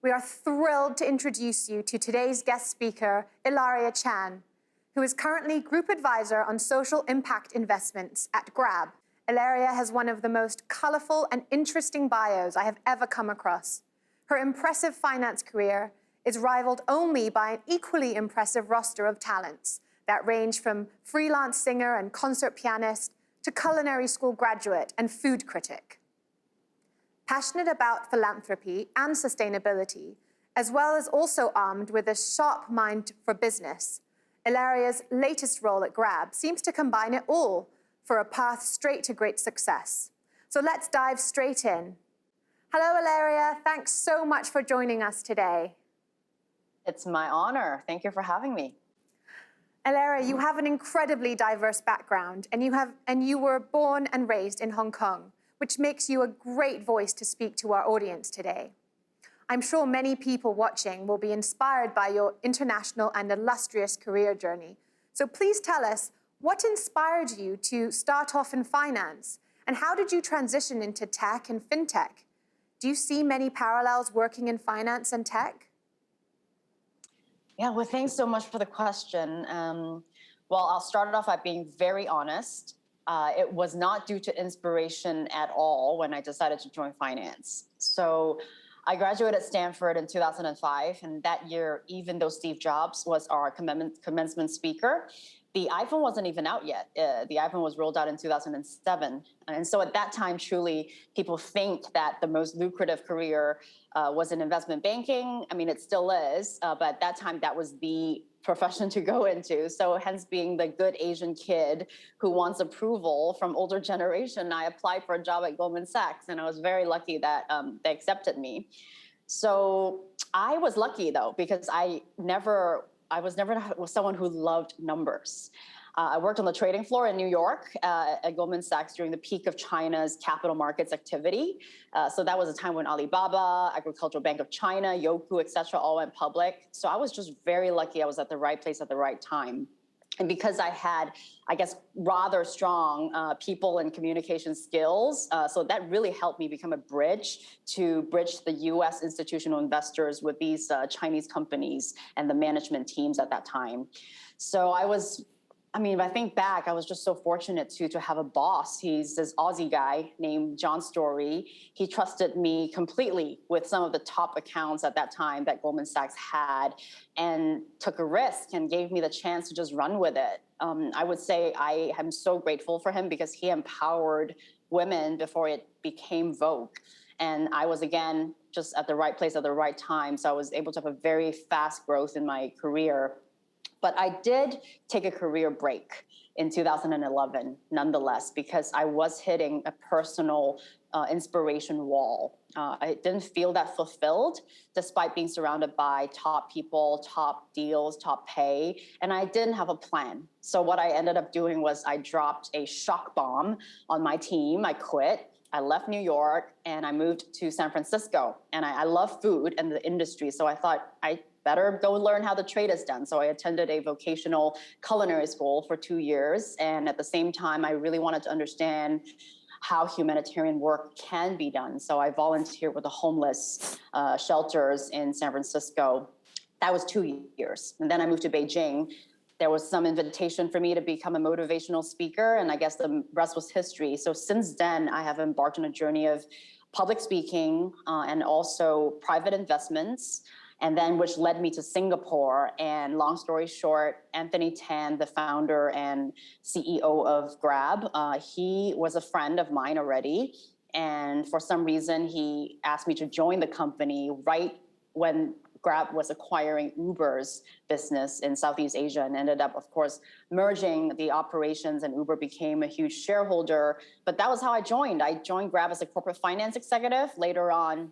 We are thrilled to introduce you to today's guest speaker, Ilaria Chan, who is currently Group Advisor on Social Impact Investments at Grab. Ilaria has one of the most colorful and interesting bios I have ever come across. Her impressive finance career is rivaled only by an equally impressive roster of talents that range from freelance singer and concert pianist to culinary school graduate and food critic. Passionate about philanthropy and sustainability, as well as also armed with a sharp mind for business, Ilaria's latest role at Grab seems to combine it all for a path straight to great success. So let's dive straight in. Hello, Ilaria. Thanks so much for joining us today. It's my honor. Thank you for having me. Ilaria, you have an incredibly diverse background, and you were born and raised in Hong Kong, which makes you a great voice to speak to our audience today. I'm sure many people watching will be inspired by your international and illustrious career journey. So please tell us, what inspired you to start off in finance, and how did you transition into tech and fintech? Do you see many parallels working in finance and tech? Yeah, well, thanks so much for the question. Well, I'll start it off by being very honest. It was not due to inspiration at all when I decided to join finance. So I graduated Stanford in 2005, and that year, even though Steve Jobs was our commencement speaker, the iPhone wasn't even out yet. The iPhone was rolled out in 2007. And so at that time, truly, people think that the most lucrative career was in investment banking. I mean, it still is, but at that time, that was the profession to go into. So hence being the good Asian kid who wants approval from older generation, I applied for a job at Goldman Sachs, and I was very lucky that they accepted me. So I was lucky, though, because I was never someone who loved numbers. I worked on the trading floor in New York at Goldman Sachs during the peak of China's capital markets activity. So that was a time when Alibaba, Agricultural Bank of China, Youku, et cetera, all went public. So I was just very lucky I was at the right place at the right time. And because I had, I guess, rather strong people and communication skills, so that really helped me become a bridge to bridge the US institutional investors with these Chinese companies and the management teams at that time. So if I think back, I was just so fortunate to have a boss. He's this Aussie guy named John Story. He trusted me completely with some of the top accounts at that time that Goldman Sachs had, and took a risk and gave me the chance to just run with it. I would say I am so grateful for him because he empowered women before it became vogue. And I was, again, just at the right place at the right time. So I was able to have a very fast growth in my career. But I did take a career break in 2011, nonetheless, because I was hitting a personal inspiration wall. I didn't feel that fulfilled, despite being surrounded by top people, top deals, top pay, and I didn't have a plan. So what I ended up doing was I dropped a shock bomb on my team. I quit. I left New York and I moved to San Francisco. And I love food and the industry, so I thought I better go learn how the trade is done. So I attended a vocational culinary school for 2 years. And at the same time, I really wanted to understand how humanitarian work can be done. So I volunteered with the homeless shelters in San Francisco. That was 2 years. And then I moved to Beijing. There was some invitation for me to become a motivational speaker, and I guess the rest was history. So since then, I have embarked on a journey of public speaking and also private investments, and then which led me to Singapore. And long story short, Anthony Tan, the founder and CEO of Grab, he was a friend of mine already. And for some reason, he asked me to join the company right when Grab was acquiring Uber's business in Southeast Asia, and ended up, of course, merging the operations, and Uber became a huge shareholder. But that was how I joined. I joined Grab as a corporate finance executive. Later on,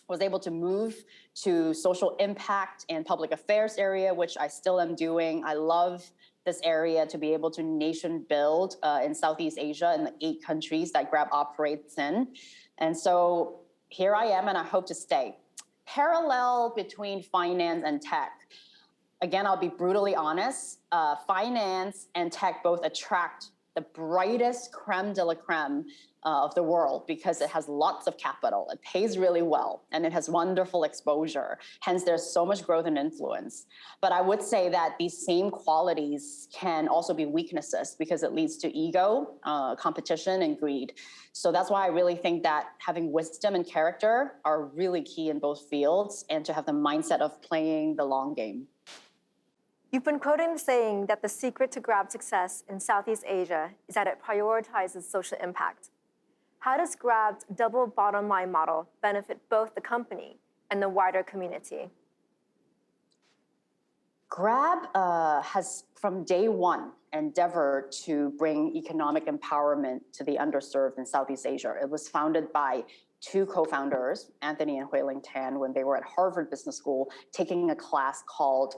was able to move to social impact and public affairs area, which I still am doing. I love this area to be able to nation build in Southeast Asia in the 8 countries that Grab operates in. And so here I am, and I hope to stay. Parallel between finance and tech. Again, I'll be brutally honest. Finance and tech both attract the brightest creme de la creme of the world because it has lots of capital. It pays really well and it has wonderful exposure. Hence, there's so much growth and influence. But I would say that these same qualities can also be weaknesses because it leads to ego, competition, and greed. So that's why I really think that having wisdom and character are really key in both fields, and to have the mindset of playing the long game. You've been quoted as saying that the secret to Grab's success in Southeast Asia is that it prioritizes social impact. How does Grab's double bottom line model benefit both the company and the wider community? Grab has, from day one, endeavored to bring economic empowerment to the underserved in Southeast Asia. It was founded by two co-founders, Anthony and Huiling Tan, when they were at Harvard Business School, taking a class called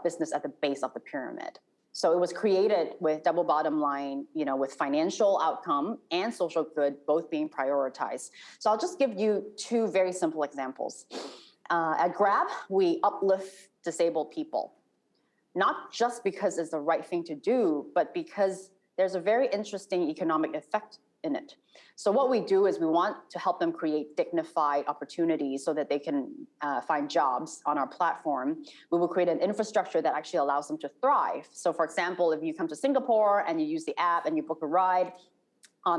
Business at the Base of the Pyramid. So it was created with double bottom line, with financial outcome and social good both being prioritized. So I'll just give you two very simple examples. At Grab, we uplift disabled people, not just because it's the right thing to do, but because there's a very interesting economic effect in it. So what we do is we want to help them create dignified opportunities so that they can find jobs on our platform. We will create an infrastructure that actually allows them to thrive. So for example, if you come to Singapore and you use the app and you book a ride,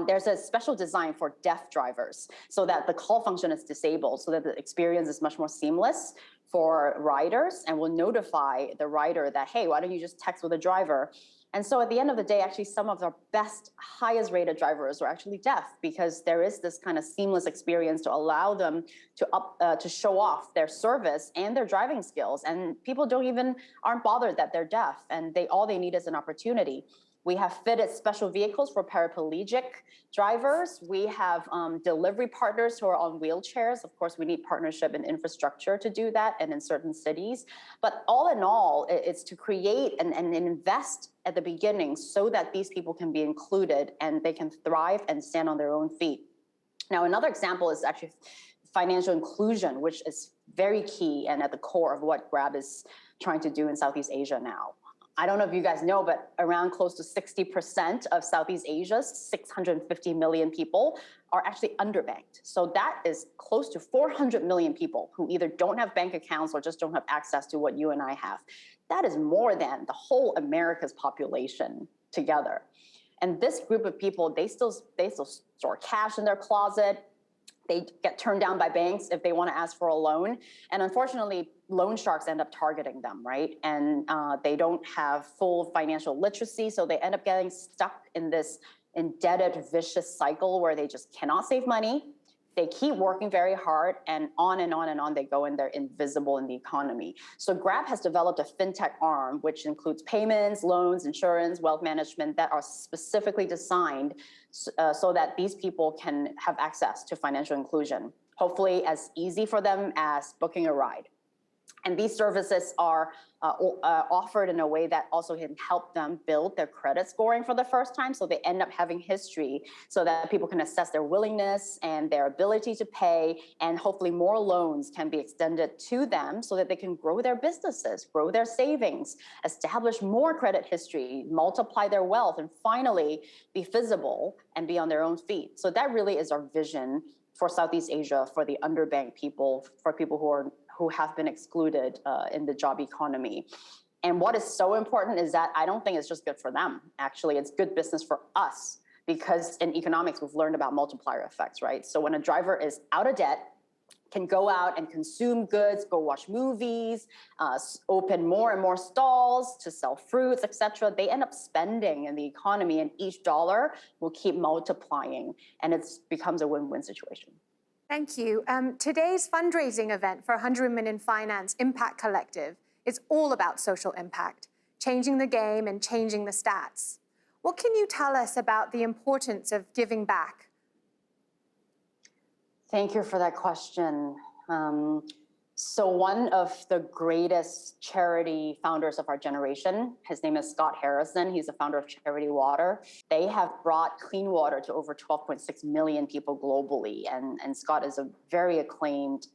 there's a special design for deaf drivers so that the call function is disabled, so that the experience is much more seamless for riders, and will notify the rider that, hey, why don't you just text with a driver? And so at the end of the day, actually, some of the best, highest rated drivers are actually deaf, because there is this kind of seamless experience to allow them to show off their service and their driving skills. And people aren't bothered that they're deaf, and all they need is an opportunity. We have fitted special vehicles for paraplegic drivers. We have delivery partners who are on wheelchairs. Of course, we need partnership and infrastructure to do that, and in certain cities. But all in all, it's to create and invest at the beginning so that these people can be included and they can thrive and stand on their own feet. Now, another example is actually financial inclusion, which is very key and at the core of what Grab is trying to do in Southeast Asia now. I don't know if you guys know, but around close to 60% of Southeast Asia's 650 million people are actually underbanked. So that is close to 400 million people who either don't have bank accounts or just don't have access to what you and I have. That is more than the whole America's population together. And this group of people, they still store cash in their closet. They get turned down by banks if they want to ask for a loan. And unfortunately, loan sharks end up targeting them, right? And they don't have full financial literacy, so they end up getting stuck in this indebted, vicious cycle where they just cannot save money. They keep working very hard, and on and on and on they go, and they're invisible in the economy. So Grab has developed a fintech arm, which includes payments, loans, insurance, wealth management, that are specifically designed so that these people can have access to financial inclusion, hopefully as easy for them as booking a ride. And these services are offered in a way that also can help them build their credit scoring for the first time. So they end up having history so that people can assess their willingness and their ability to pay. And hopefully more loans can be extended to them so that they can grow their businesses, grow their savings, establish more credit history, multiply their wealth, and finally be visible and be on their own feet. So that really is our vision for Southeast Asia, for the underbanked people, for people who have been excluded in the job economy. And what is so important is that I don't think it's just good for them. Actually, it's good business for us, because in economics, we've learned about multiplier effects, right? So when a driver is out of debt, can go out and consume goods, go watch movies, open more and more stalls to sell fruits, etc. They end up spending in the economy, and each dollar will keep multiplying, and it becomes a win-win situation. Thank you. Today's fundraising event for 100 Million Finance Impact Collective is all about social impact, changing the game and changing the stats. What can you tell us about the importance of giving back? Thank you for that question. So one of the greatest charity founders of our generation, his name is Scott Harrison. He's the founder of Charity Water. They have brought clean water to over 12.6 million people globally. And Scott is a very acclaimed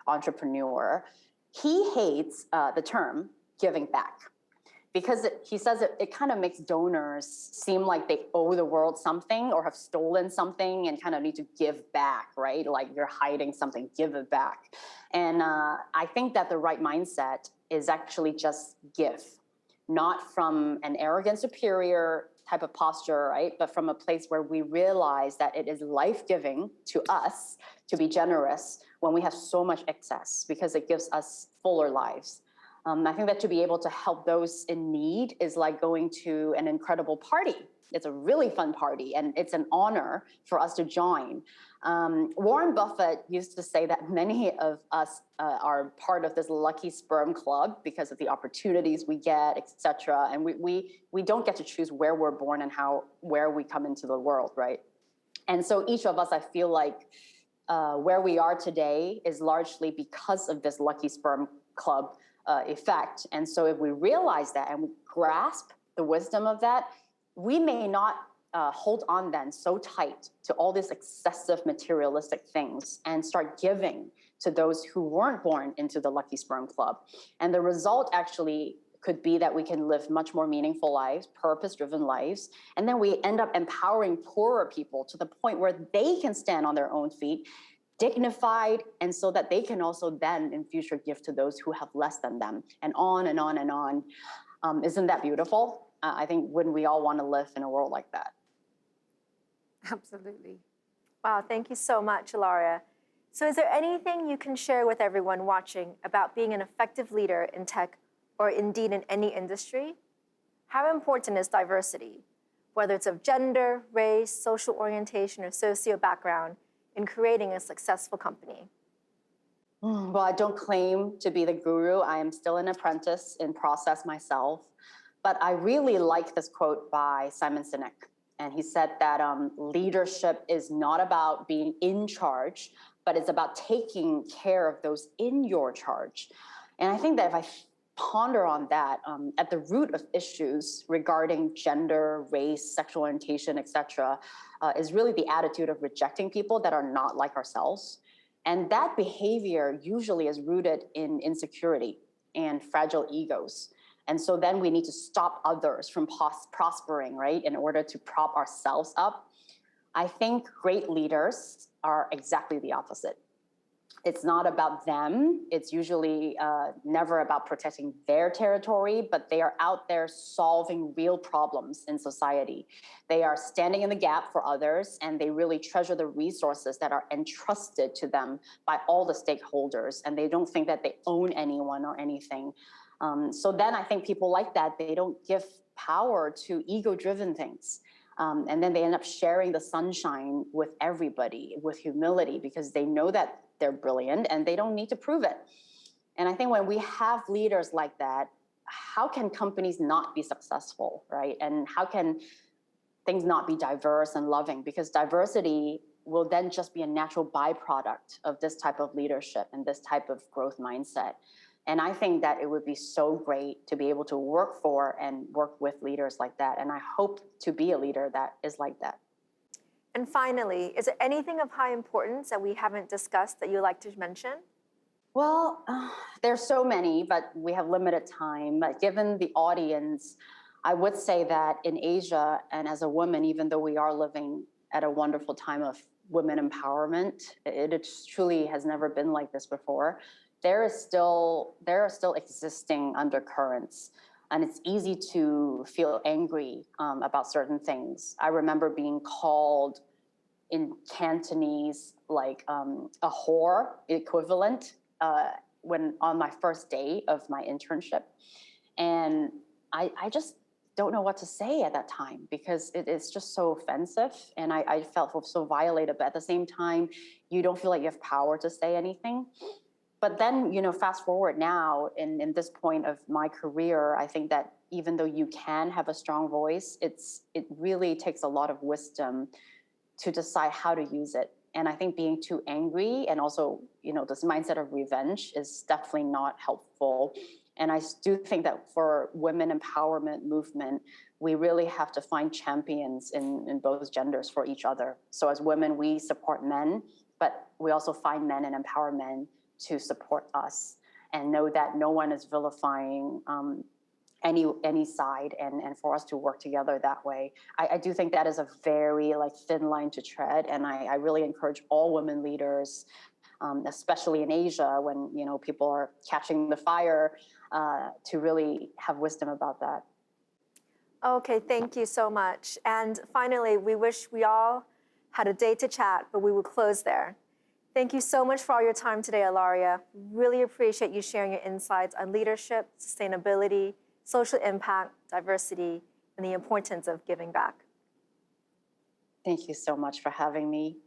entrepreneur. He hates the term giving back. because he says it kind of makes donors seem like they owe the world something or have stolen something and kind of need to give back, right? Like you're hiding something, give it back. And I think that the right mindset is actually just give, not from an arrogant superior type of posture, right? But from a place where we realize that it is life-giving to us to be generous when we have so much excess, because it gives us fuller lives. I think that to be able to help those in need is like going to an incredible party. It's a really fun party, and it's an honor for us to join. Warren Buffett used to say that many of us are part of this lucky sperm club because of the opportunities we get, etc. And we don't get to choose where we're born and where we come into the world, right? And so each of us, I feel like where we are today is largely because of this lucky sperm club effect. And so if we realize that and we grasp the wisdom of that, we may not hold on then so tight to all these excessive materialistic things and start giving to those who weren't born into the lucky sperm club. And the result actually could be that we can live much more meaningful lives, purpose-driven lives, and then we end up empowering poorer people to the point where they can stand on their own feet, dignified, and so that they can also then in future give to those who have less than them, and on and on and on. Isn't that beautiful? I think wouldn't we all want to live in a world like that? Absolutely. Wow, thank you so much, Ilaria. So is there anything you can share with everyone watching about being an effective leader in tech or indeed in any industry? How important is diversity, whether it's of gender, race, social orientation, or socio background, in creating a successful company? Well, I don't claim to be the guru. I am still an apprentice in process myself. But I really like this quote by Simon Sinek. And he said that leadership is not about being in charge, but it's about taking care of those in your charge. And I think that if I ponder on that, at the root of issues regarding gender, race, sexual orientation, etc., is really the attitude of rejecting people that are not like ourselves. And that behavior usually is rooted in insecurity and fragile egos. And so then we need to stop others from prospering, right, in order to prop ourselves up. I think great leaders are exactly the opposite. It's not about them. It's usually never about protecting their territory, but they are out there solving real problems in society. They are standing in the gap for others, and they really treasure the resources that are entrusted to them by all the stakeholders, and they don't think that they own anyone or anything. So then I think people like that, they don't give power to ego-driven things. And then they end up sharing the sunshine with everybody with humility, because they know that they're brilliant and they don't need to prove it. And I think when we have leaders like that, how can companies not be successful, right? And how can things not be diverse and loving? Because diversity will then just be a natural byproduct of this type of leadership and this type of growth mindset. And I think that it would be so great to be able to work for and work with leaders like that. And I hope to be a leader that is like that. And finally, is there anything of high importance that we haven't discussed that you'd like to mention? Well, there's so many, but we have limited time. But given the audience, I would say that in Asia, and as a woman, even though we are living at a wonderful time of women empowerment, it truly has never been like this before. There are still existing undercurrents, and it's easy to feel angry about certain things. I remember being called in Cantonese like a whore equivalent when on my first day of my internship, and I just don't know what to say at that time, because it is just so offensive, and I felt so violated. But at the same time, you don't feel like you have power to say anything. But then, fast forward now, in this point of my career, I think that even though you can have a strong voice, it really takes a lot of wisdom to decide how to use it. And I think being too angry and also, this mindset of revenge is definitely not helpful. And I do think that for women empowerment movement, we really have to find champions in both genders for each other. So as women, we support men, but we also find men and empower men to support us, and know that no one is vilifying any side, and for us to work together that way. I do think that is a very thin line to tread, and I really encourage all women leaders, especially in Asia when people are catching the fire, to really have wisdom about that. Okay, thank you so much. And finally, we wish we all had a day to chat, but we will close there. Thank you so much for all your time today, Ilaria. Really appreciate you sharing your insights on leadership, sustainability, social impact, diversity, and the importance of giving back. Thank you so much for having me.